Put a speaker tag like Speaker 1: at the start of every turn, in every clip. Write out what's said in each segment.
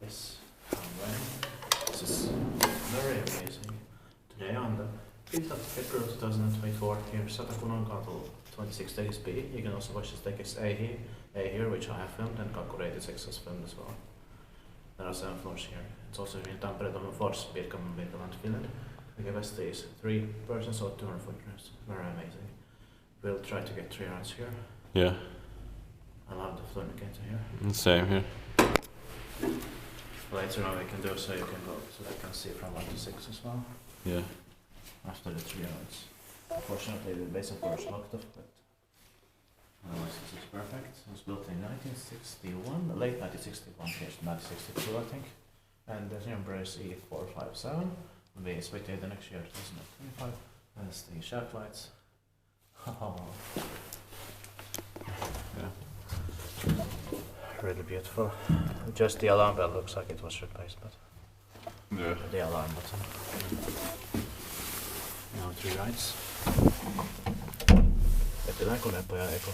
Speaker 1: Yes, this is very amazing. Today on the 5th of April 2024 here Satakunnankatu 26 takes B. You can also watch the takes A here, which I have filmed, and Kakku 86 has filmed as well. There are 7 floors here. It's also in Tampere, Fors, Finland. The capacity is 3 persons or 200 footers. Very amazing. We'll try to get 3 rounds here.
Speaker 2: Yeah.
Speaker 1: I love the flumicator here.
Speaker 2: Same here.
Speaker 1: Later on we can do so you can go so I can see from 1 to 6 as well.
Speaker 2: Yeah.
Speaker 1: After the 3 rounds. Unfortunately the base of course locked off, but otherwise this is perfect. It was built in 1961, late 1961, finished 1962 I think. And the number is E457. Will be inspected the next year, 2025. That's the shaft lights.
Speaker 2: Yeah.
Speaker 1: Really beautiful. Just the alarm bell looks like it was replaced, but
Speaker 2: Yeah.
Speaker 1: the alarm button. Now 3 rides. Epilän Konepaja Eko.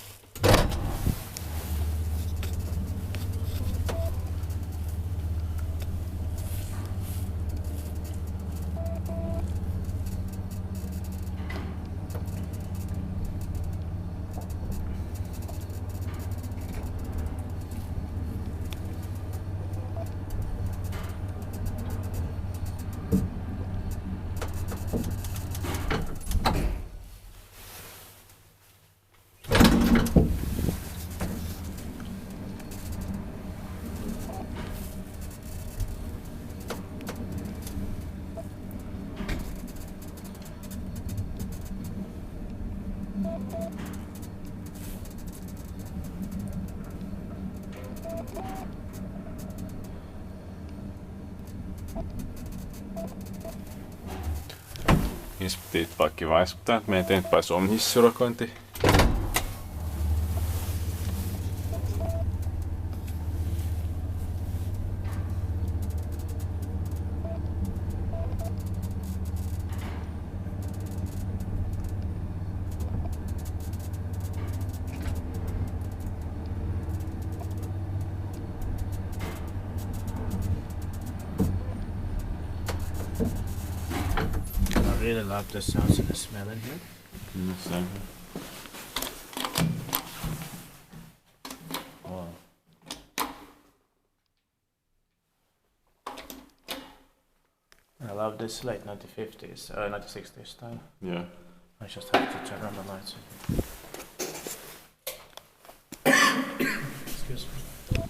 Speaker 2: Inspektiivitpaikki vaikuttaa, että meidän eteenpäin Suomen hissiurakointi.
Speaker 1: I really love the sounds and the smell in here.
Speaker 2: Same.
Speaker 1: Wow. I love this late 1950s, 1960s style.
Speaker 2: Yeah.
Speaker 1: I just have to turn on the lights. Excuse me.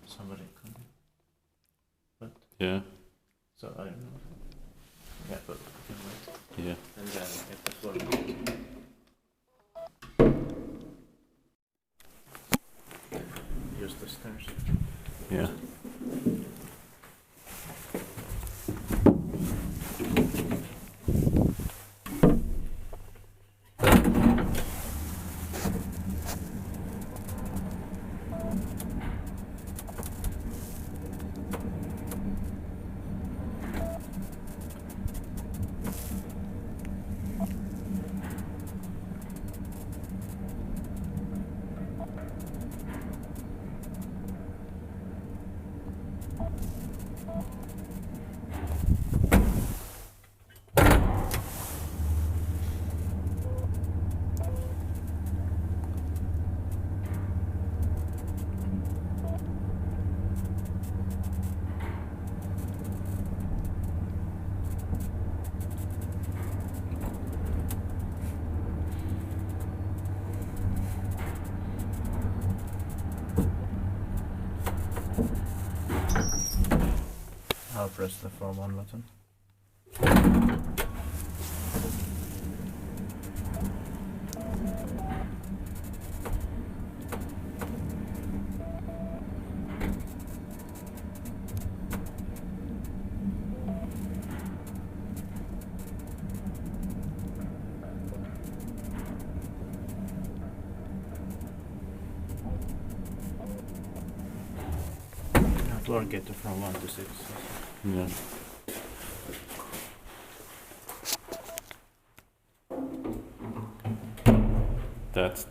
Speaker 1: Somebody coming. But
Speaker 2: Yeah.
Speaker 1: so I don't know. Yeah, but we can wait.
Speaker 2: Yeah.
Speaker 1: And then get the floor. Use the stairs.
Speaker 2: Yeah.
Speaker 1: I'll press the form 1 button. Now floor gator from 1 to 6.
Speaker 2: Yeah. That's